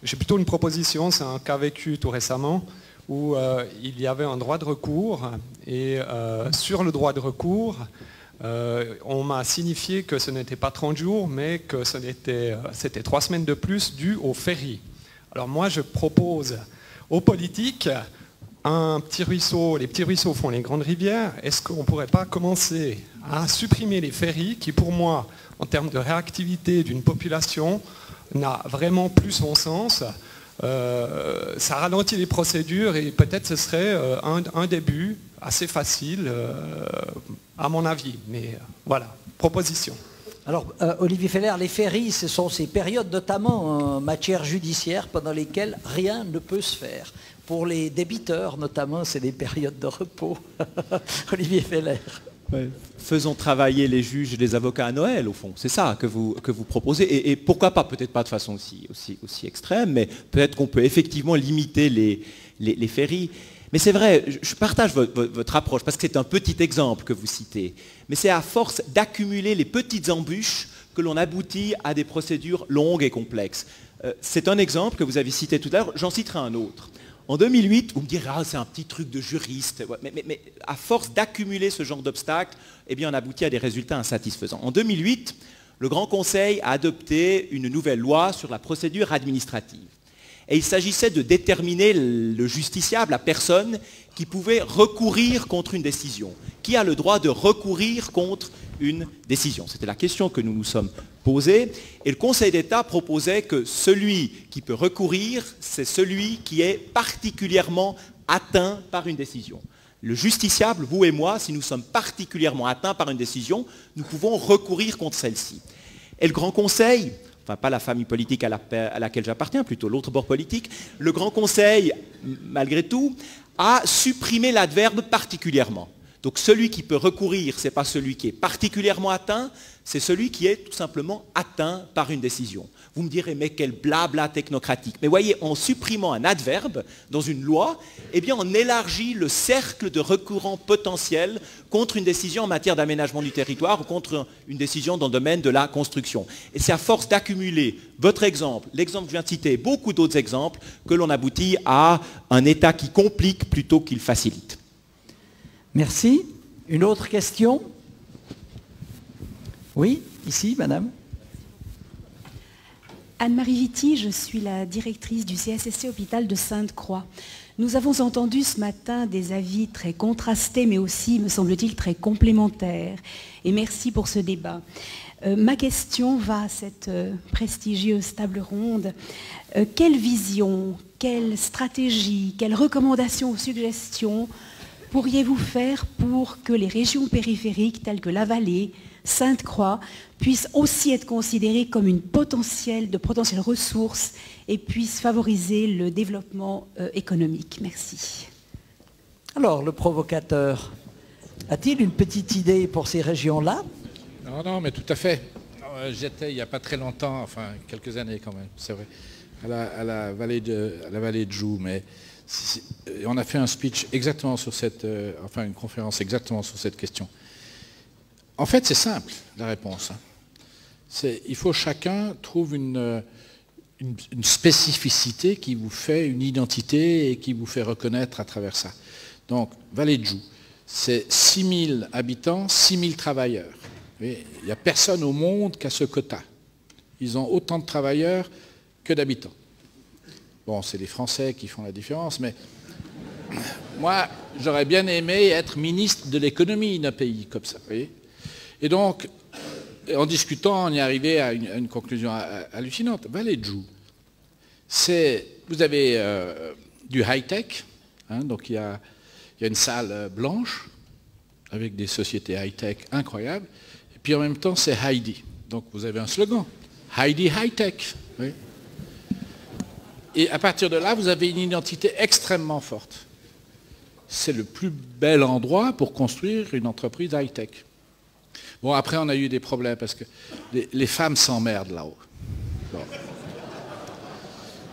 J'ai plutôt une proposition, c'est un cas vécu tout récemment, où il y avait un droit de recours, et sur le droit de recours, on m'a signifié que ce n'était pas 30 jours, mais que c'était 3 semaines de plus dû au ferry. Alors moi, je propose aux politiques un petit ruisseau, les petits ruisseaux font les grandes rivières, est-ce qu'on ne pourrait pas commencer à supprimer les ferries qui, pour moi, en termes de réactivité d'une population, n'a vraiment plus son sens. Ça ralentit les procédures et peut-être ce serait un début assez facile, à mon avis. Mais voilà, proposition. Alors, Olivier Feller, les ferries, ce sont ces périodes, notamment en matière judiciaire, pendant lesquelles rien ne peut se faire. Pour les débiteurs, notamment, c'est des périodes de repos. Olivier Feller. Ouais. Faisons travailler les juges et les avocats à Noël, au fond. C'est ça que vous proposez. Et pourquoi pas, peut-être pas de façon aussi extrême, mais peut-être qu'on peut effectivement limiter les ferries. Mais c'est vrai, je partage votre approche, parce que c'est un petit exemple que vous citez. Mais c'est à force d'accumuler les petites embûches que l'on aboutit à des procédures longues et complexes. C'est un exemple que vous avez cité tout à l'heure, j'en citerai un autre. En 2008, vous me direz, c'est un petit truc de juriste. Mais à force d'accumuler ce genre d'obstacles, eh bien, on aboutit à des résultats insatisfaisants. En 2008, le Grand Conseil a adopté une nouvelle loi sur la procédure administrative. Et il s'agissait de déterminer le justiciable, la personne qui pouvait recourir contre une décision. Qui a le droit de recourir contre une décision? C'était la question que nous nous sommes posée. Et le Conseil d'État proposait que celui qui peut recourir, c'est celui qui est particulièrement atteint par une décision. Le justiciable, vous et moi, si nous sommes particulièrement atteints par une décision, nous pouvons recourir contre celle-ci. Et le Grand Conseil, enfin pas la famille politique à laquelle j'appartiens, plutôt l'autre bord politique, le Grand Conseil, malgré tout, a supprimé l'adverbe particulièrement. Donc celui qui peut recourir, ce n'est pas celui qui est particulièrement atteint, c'est celui qui est tout simplement atteint par une décision. Vous me direz, mais quel blabla technocratique. Mais voyez, en supprimant un adverbe dans une loi, eh bien on élargit le cercle de recourants potentiels contre une décision en matière d'aménagement du territoire ou contre une décision dans le domaine de la construction. Et c'est à force d'accumuler votre exemple, l'exemple que je viens de citer, beaucoup d'autres exemples, que l'on aboutit à un État qui complique plutôt qu'il facilite. Merci. Une autre question? Oui, ici, madame. Anne-Marie Vitti, je suis la directrice du CSST Hôpital de Sainte-Croix. Nous avons entendu ce matin des avis très contrastés, mais aussi, me semble-t-il, très complémentaires. Et merci pour ce débat. Ma question va à cette prestigieuse table ronde. Quelle vision, quelle stratégie, quelles recommandations ou suggestions pourriez-vous faire pour que les régions périphériques telles que la Vallée, Sainte-Croix, puissent aussi être considérées comme de potentielles ressources et puissent favoriser le développement économique? Merci. Alors, le provocateur, a-t-il une petite idée pour ces régions-là? Non, mais tout à fait. J'étais il n'y a pas très longtemps, enfin quelques années quand même, c'est vrai, à la vallée de Joux, mais on a fait un speech exactement sur une conférence exactement sur cette question. En fait, c'est simple, la réponse. Il faut chacun trouve une spécificité qui vous fait une identité et qui vous fait reconnaître à travers ça. Donc, Vallée de Joux, c'est 6 000 habitants, 6 000 travailleurs. Il n'y a personne au monde qui a ce quota. Ils ont autant de travailleurs que d'habitants. Bon, c'est les Français qui font la différence, mais moi, j'aurais bien aimé être ministre de l'économie d'un pays comme ça. Vous voyez. Et donc, en discutant, on est arrivé à une conclusion hallucinante. Vallée de Joux, vous avez du high-tech, hein, donc il y a une salle blanche avec des sociétés high-tech incroyables, et puis en même temps c'est Heidi. Donc vous avez un slogan, Heidi High-Tech. Oui. Et à partir de là, vous avez une identité extrêmement forte. C'est le plus bel endroit pour construire une entreprise high-tech. Bon, après on a eu des problèmes parce que les femmes s'emmerdent là-haut. Bon.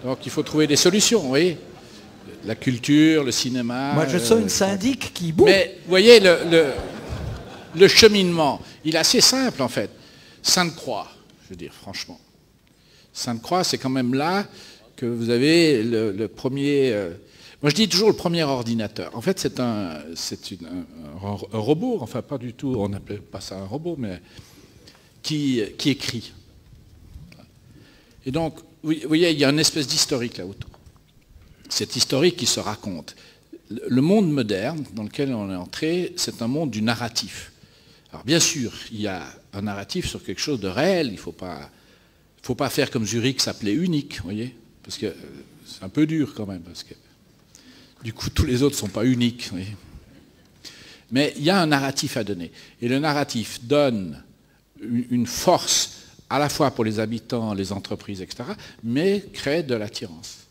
Donc il faut trouver des solutions, vous voyez. La culture, le cinéma... Moi, je sens une syndic qui boue. Mais, vous voyez, le cheminement, il est assez simple, en fait. Sainte-Croix, je veux dire, franchement. Sainte-Croix, c'est quand même là que vous avez le premier... moi, je dis toujours le premier ordinateur. En fait, c'est un robot, enfin, pas du tout, on n'appelle pas ça un robot, mais qui écrit. Et donc, vous voyez, il y a une espèce d'historique là autour. Cet historique qui se raconte. Le monde moderne dans lequel on est entré, c'est un monde du narratif. Alors bien sûr, il y a un narratif sur quelque chose de réel. Il ne faut pas faire comme Zurich s'appelait unique, vous voyez, parce que c'est un peu dur quand même, parce que du coup tous les autres ne sont pas uniques. Vous voyez. Mais il y a un narratif à donner. Et le narratif donne une force à la fois pour les habitants, les entreprises, etc., mais crée de l'attirance.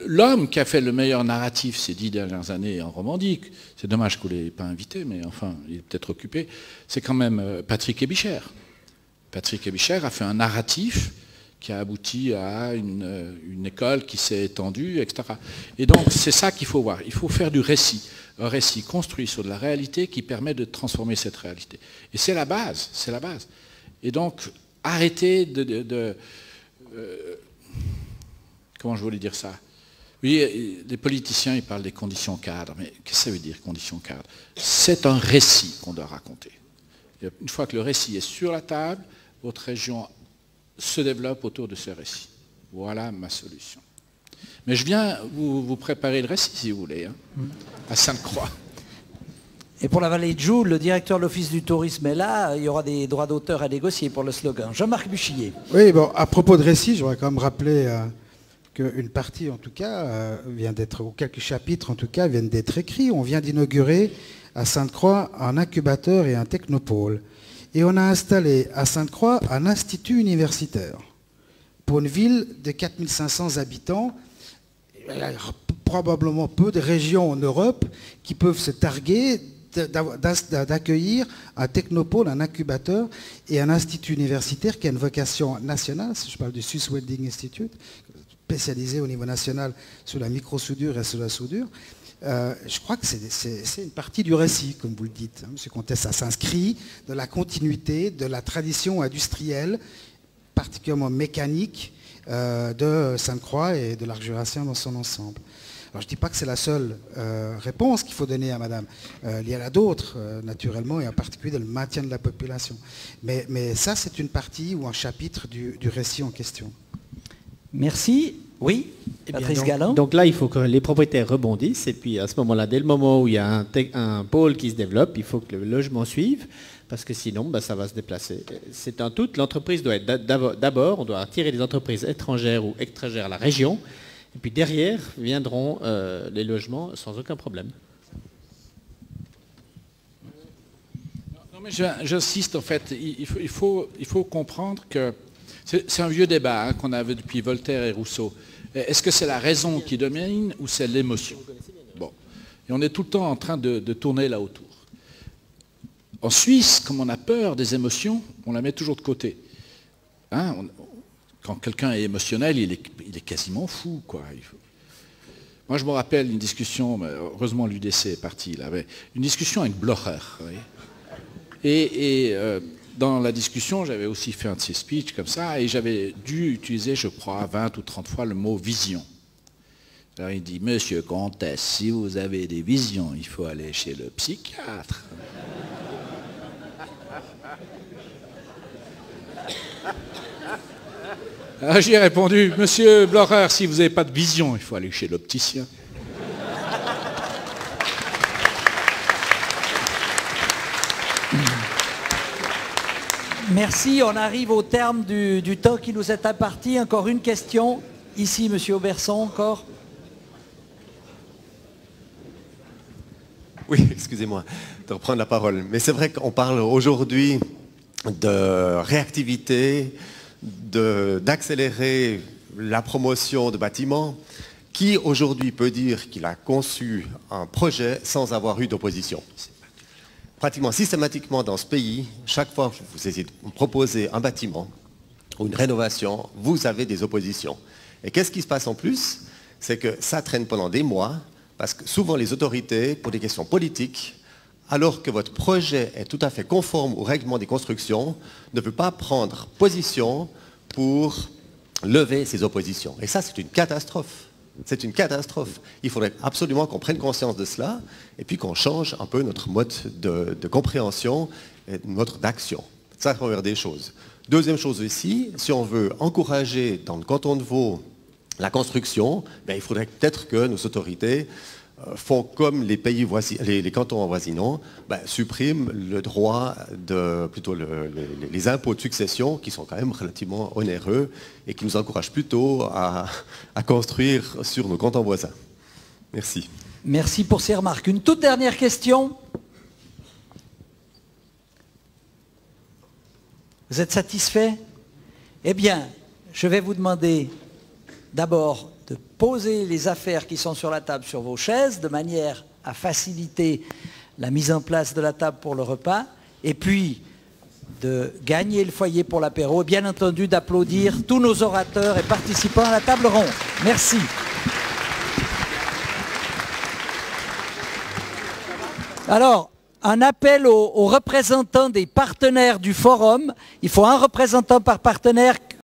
L'homme qui a fait le meilleur narratif ces 10 dernières années en Romandie, c'est dommage que vous ne l'ayez pas invité, mais enfin, il est peut-être occupé, c'est quand même Patrick Ebicher. Patrick Ebicher a fait un narratif qui a abouti à une école qui s'est étendue, etc. Et donc, c'est ça qu'il faut voir. Il faut faire du récit. Un récit construit sur de la réalité qui permet de transformer cette réalité. Et c'est la base, c'est la base. Et donc, arrêtez comment je voulais dire ça? Oui, les politiciens, ils parlent des conditions cadres, mais qu'est-ce que ça veut dire, conditions cadres? C'est un récit qu'on doit raconter. Et une fois que le récit est sur la table, votre région se développe autour de ce récit. Voilà ma solution. Mais je viens vous préparer le récit, si vous voulez, hein, à Sainte-Croix. Et pour la Vallée de Joux, le directeur de l'Office du tourisme est là, il y aura des droits d'auteur à négocier pour le slogan. Jean-Marc Buchillier. Oui, bon, à propos de récit, je voudrais quand même rappeler... qu'une partie, en tout cas, vient d'être, ou quelques chapitres, en tout cas, viennent d'être écrits. On vient d'inaugurer à Sainte-Croix un incubateur et un technopôle. Et on a installé à Sainte-Croix un institut universitaire. Pour une ville de 4500 habitants, il y a probablement peu de régions en Europe qui peuvent se targuer d'accueillir un technopôle, un incubateur et un institut universitaire qui a une vocation nationale. Je parle du Swiss Welding Institute, spécialisé au niveau national sur la microsoudure et sur la soudure. Je crois que c'est une partie du récit, comme vous le dites. Hein, M. Comtesse, ça s'inscrit de la continuité, de la tradition industrielle, particulièrement mécanique, de Sainte-Croix et de l'Arc jurassien dans son ensemble. Alors je ne dis pas que c'est la seule réponse qu'il faut donner à madame. Il y en a d'autres, naturellement, et en particulier le maintien de la population. Mais ça, c'est une partie ou un chapitre du récit en question. Merci. Oui, Patrice Galland. Donc là, il faut que les propriétaires rebondissent. Et puis à ce moment-là, dès le moment où il y a un pôle qui se développe, il faut que le logement suive. Parce que sinon, ça va se déplacer. C'est un tout. L'entreprise doit être d'abord, on doit attirer des entreprises étrangères ou extrangères à la région. Et puis derrière viendront les logements sans aucun problème. Non, mais j'insiste, en fait, il faut comprendre que c'est un vieux débat hein, qu'on avait depuis Voltaire et Rousseau. Est-ce que c'est la raison qui domine ou c'est l'émotion? Bon. Et on est tout le temps en train de tourner là autour. En Suisse, comme on a peur des émotions, on la met toujours de côté. Hein, quand quelqu'un est émotionnel, il est quasiment fou, quoi. Moi, je me rappelle une discussion, mais heureusement l'UDC est parti, là, mais une discussion avec Blocher. Et dans la discussion, j'avais aussi fait un de ces speeches comme ça, et j'avais dû utiliser, je crois, 20 ou 30 fois le mot vision. Alors il dit, Monsieur Comtesse, si vous avez des visions, il faut aller chez le psychiatre. J'ai répondu, Monsieur Blocher, si vous n'avez pas de vision, il faut aller chez l'opticien. Merci, on arrive au terme du temps qui nous est imparti. Encore une question. Ici, Monsieur Auberson, encore. Oui, excusez-moi de reprendre la parole. Mais c'est vrai qu'on parle aujourd'hui de réactivité, d'accélérer la promotion de bâtiments. Qui aujourd'hui peut dire qu'il a conçu un projet sans avoir eu d'opposition? Pratiquement systématiquement dans ce pays, chaque fois que vous essayez de proposer un bâtiment ou une rénovation, vous avez des oppositions. Et qu'est-ce qui se passe en plus? C'est que ça traîne pendant des mois, parce que souvent les autorités, pour des questions politiques, alors que votre projet est tout à fait conforme au règlement des constructions, ne peut pas prendre position pour lever ces oppositions. Et ça, c'est une catastrophe. C'est une catastrophe. Il faudrait absolument qu'on prenne conscience de cela et puis qu'on change un peu notre mode de compréhension et notre d'action. Ça, c'est la première des choses. Deuxième chose aussi, si on veut encourager dans le canton de Vaud la construction, il faudrait peut-être que nos autorités font comme les pays les cantons avoisinants, suppriment le droit plutôt les impôts de succession qui sont quand même relativement onéreux et qui nous encouragent plutôt à construire sur nos cantons voisins. Merci. Merci pour ces remarques. Une toute dernière question. Vous êtes satisfait? Eh bien, je vais vous demander d'abord de poser les affaires qui sont sur la table sur vos chaises, de manière à faciliter la mise en place de la table pour le repas, et puis de gagner le foyer pour l'apéro, et bien entendu d'applaudir tous nos orateurs et participants à la table ronde. Merci. Alors, un appel aux représentants des partenaires du forum. Il faut un représentant par partenaire.